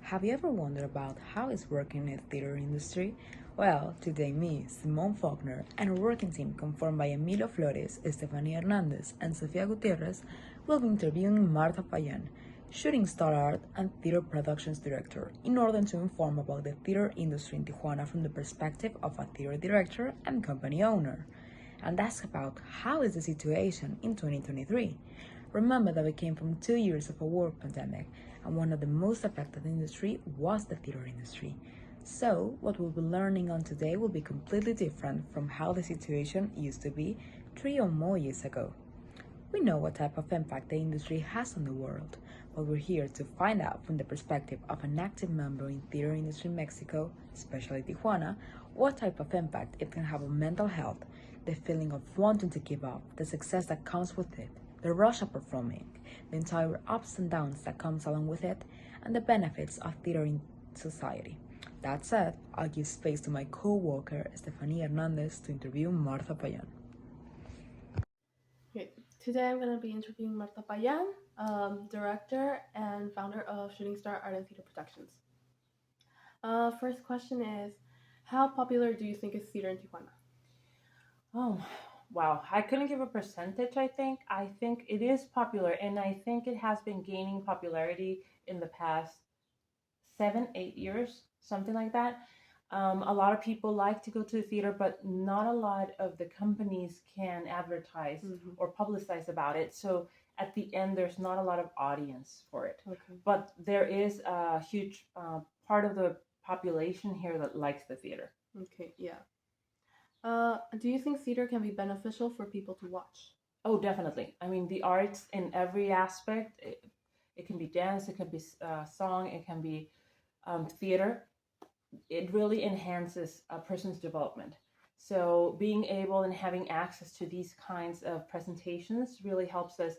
Have you ever wondered about how it's working in the theater industry? Well, today me, Simone Faulkner, and a working team conformed by Emilio Flores, Stephanie Hernandez, and Sofia Guitierrez will be interviewing Marta Payan, shooting star art and theater productions director, in order to inform about the theater industry in Tijuana from the perspective of a theater director and company owner, and ask about how is the situation in 2023. Remember that we came from 2 years of a world pandemic, and one of the most affected industry was the theater industry. So, what we'll be learning on today will be completely different from how the situation used to be 3 or more years ago. We know what type of impact the industry has on the world, but we're here to find out from the perspective of an active member in theater industry in Mexico, especially Tijuana, what type of impact it can have on mental health, the feeling of wanting to give up, the success that comes with it, the rush of performing, the entire ups and downs that comes along with it, and the benefits of theater in society. That said, I'll give space to my co-worker Stephanie Hernandez to interview Marta Payan. Okay. Today I'm going to be interviewing Marta Payan, director and founder of Shooting Star Art and Theater Productions. First question is, how popular do you think is theater in Tijuana? Oh, wow. I couldn't give a percentage, I think. I think it is popular, and I think it has been gaining popularity in the past 7, 8 years, something like that. A lot of people like to go to the theater, but not a lot of the companies can advertise or publicize about it. So at the end, there's not a lot of audience for it. Okay. But there is a huge part of the population here that likes the theater. Okay, yeah. Do you think theater can be beneficial for people to watch? Oh, definitely. I mean, the arts in every aspect. It can be dance, it can be song, it can be theater. It really enhances a person's development. So being able and having access to these kinds of presentations really helps us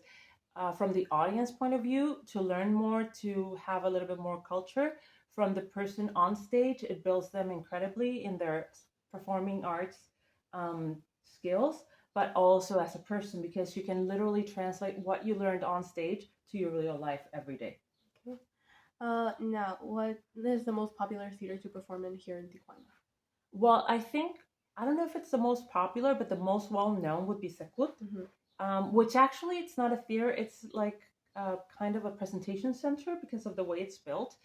from the audience point of view to learn more, to have a little bit more culture. From the person on stage, it builds them incredibly in their performing arts skills, but also as a person, because you can literally translate what you learned on stage to your real life every day. Okay. Now, what is the most popular theater to perform in here in Tijuana? Well, I don't know if it's the most popular, but the most well known would be Secut, which actually it's not a theater, it's like kind of a presentation center because of the way it's built.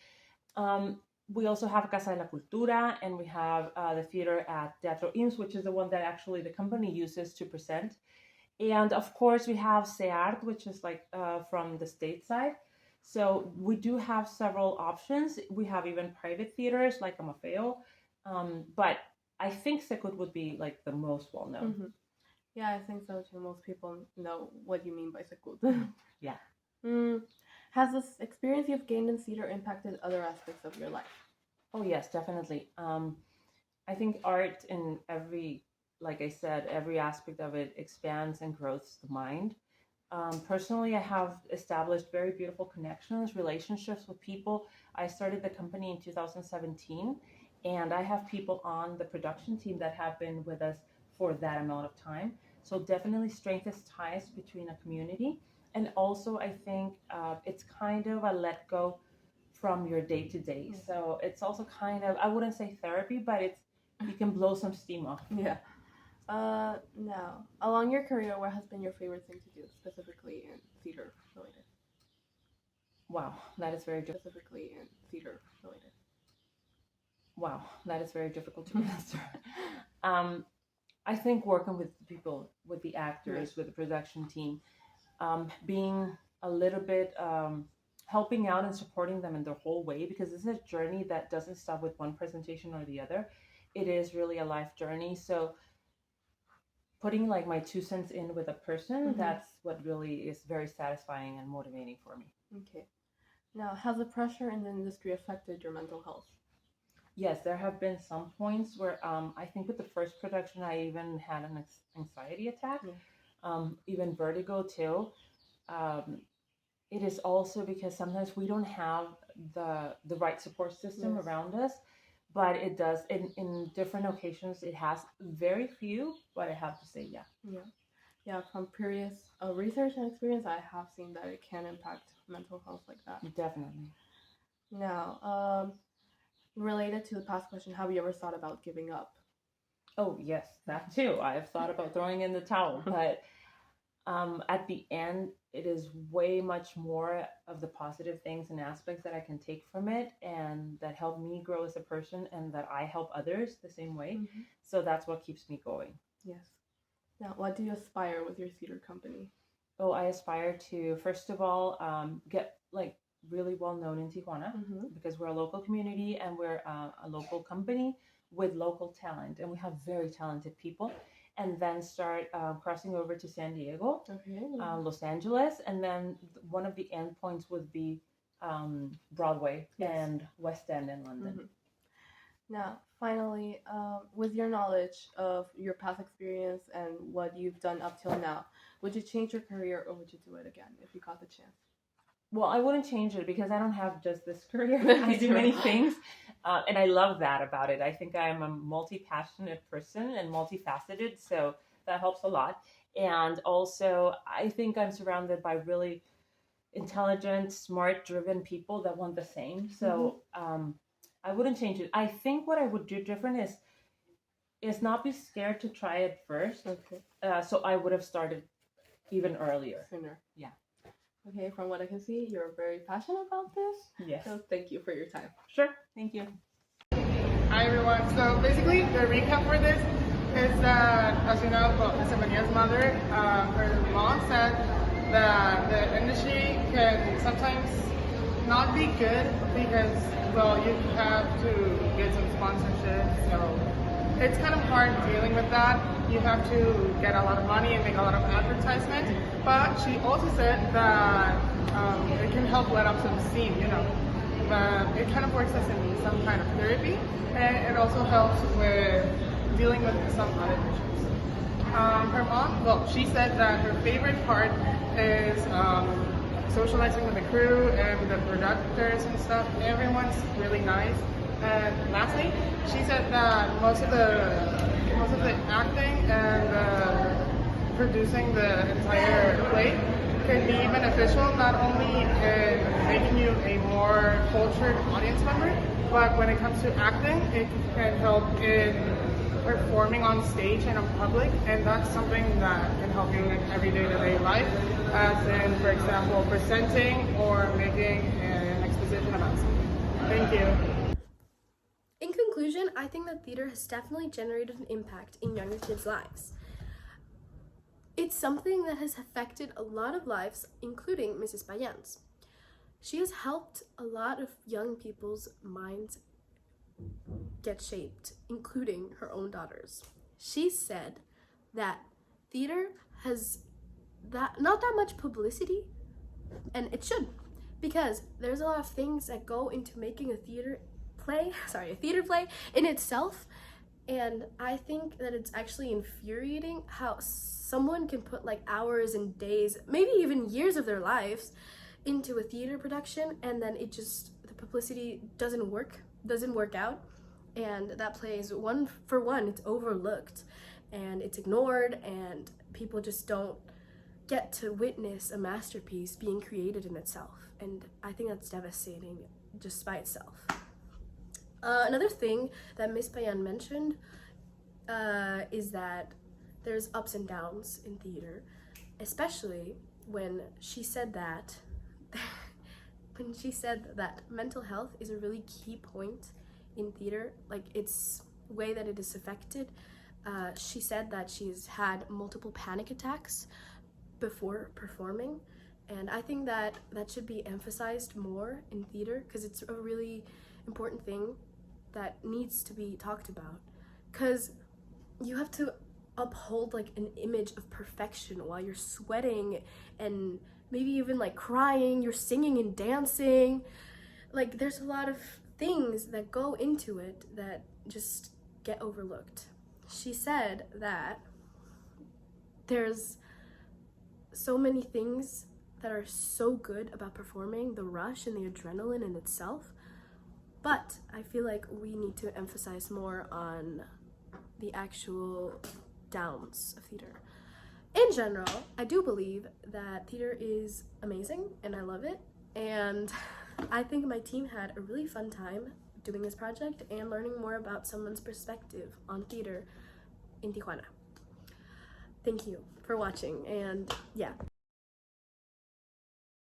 We also have Casa de la Cultura, and we have the theater at Teatro IMSS, which is the one that actually the company uses to present. And of course, we have SEART, which is like from the state side. So we do have several options. We have even private theaters like Amafeo, but I think Secut would be like the most well known. Yeah, I think so too. Most people know what you mean by Secut. Yeah. Has this experience you've gained in theater impacted other aspects of your life? Oh, yes, definitely. I think art in like I said, every aspect of it expands and grows the mind. Personally, I have established very beautiful connections, relationships with people. I started the company in 2017, and I have people on the production team that have been with us for that amount of time. So definitely strengthens ties between a community. And also, I think it's kind of a let go from your day to day. So it's also kind of, I wouldn't say therapy, but you can blow some steam off. Yeah. Now, along your career, what has been your favorite thing to do, specifically in theater related? Wow, that is very Specifically in theater related. Wow, that is very difficult to answer. I think working with people, with the actors, with the production team, being a little bit helping out and supporting them in their whole way, because this is a journey that doesn't stop with one presentation or the other. It is really a life journey. So putting like my 2 cents in with a person, that's what really is very satisfying and motivating for me. Okay. Now, has the pressure in the industry affected your mental health? Yes, there have been some points where I think with the first production, I even had an anxiety attack, even vertigo too. It is also because sometimes we don't have the right support system around us, but it does in different occasions. It has very few, but I have to say, yeah, from previous research and experience, I have seen that it can impact mental health like that. definitely. Now, related to the past question, have you ever thought about giving up? Oh, yes, that too. I've thought about throwing in the towel, but at the end, it is way much more of the positive things and aspects that I can take from it and that help me grow as a person and that I help others the same way. Mm-hmm. So that's what keeps me going. Yes. Now, what do you aspire with your theater company? Oh, I aspire to, first of all, get like really well known in Tijuana Mm-hmm. because we're a local community and we're a local company with local talent, and we have very talented people. And then start crossing over to San Diego, Okay. Los Angeles, and then one of the endpoints would be Broadway Yes. and West End in London. Mm-hmm. Now, finally, with your knowledge of your past experience and what you've done up till now, would you change your career or would you do it again if you got the chance? Well, I wouldn't change it because I don't have just this career. I do many things, and I love that about it. I think I'm a multi-passionate person and multifaceted, so that helps a lot. And also, I think I'm surrounded by really intelligent, smart, driven people that want the same. So I wouldn't change it. I think what I would do different is not be scared to try it first. Okay. So I would have started even earlier. Sooner. Yeah. Okay, from what I can see, you're very passionate about this. Yes. So thank you for your time. Sure. Thank you. Hi everyone. So basically, the recap for this is that, as you know, well, Estefania's mother, her mom said that the industry can sometimes not be good because, well, you have to get some sponsorship. So it's kind of hard dealing with that. You have to get a lot of money and make a lot of advertisement. But she also said that it can help let up some steam, you know. But it kind of works as in some kind of therapy, and it also helps with dealing with some other issues. Her mom, well, she said that her favorite part is socializing with the crew and with the producers and stuff. Everyone's really nice. And lastly, she said that most of the acting and producing the entire play can be beneficial not only in making you a more cultured audience member, but when it comes to acting, it can help in performing on stage and in public, and that's something that can help you in every day-to-day life, as in, for example, presenting or making an exposition about something. Thank you. In conclusion, I think that theater has definitely generated an impact in younger kids' lives. It's something that has affected a lot of lives, including Mrs. Payan's. She has helped a lot of young people's minds get shaped, including her own daughters. She said that theater has not that much publicity, and it should, because there's a lot of things that go into making a theater play in itself. And I think that it's actually infuriating how someone can put like hours and days, maybe even years of their lives into a theater production, and then the publicity doesn't work out, and that play is it's overlooked and it's ignored, and people just don't get to witness a masterpiece being created in itself. And I think that's devastating just by itself. Another thing that Miss Payan mentioned is that there's ups and downs in theater, especially when she said that mental health is a really key point in theater, like its way that it is affected. She said that she's had multiple panic attacks before performing, and I think that should be emphasized more in theater, because it's a really important thing that needs to be talked about, because you have to uphold like an image of perfection while you're sweating and maybe even like crying, you're singing and dancing. Like there's a lot of things that go into it that just get overlooked. She said that there's so many things that are so good about performing, the rush and the adrenaline in itself, but I feel like we need to emphasize more on the actual downs of theater. In general, I do believe that theater is amazing and I love it, and I think my team had a really fun time doing this project and learning more about someone's perspective on theater in Tijuana. Thank you for watching, and yeah.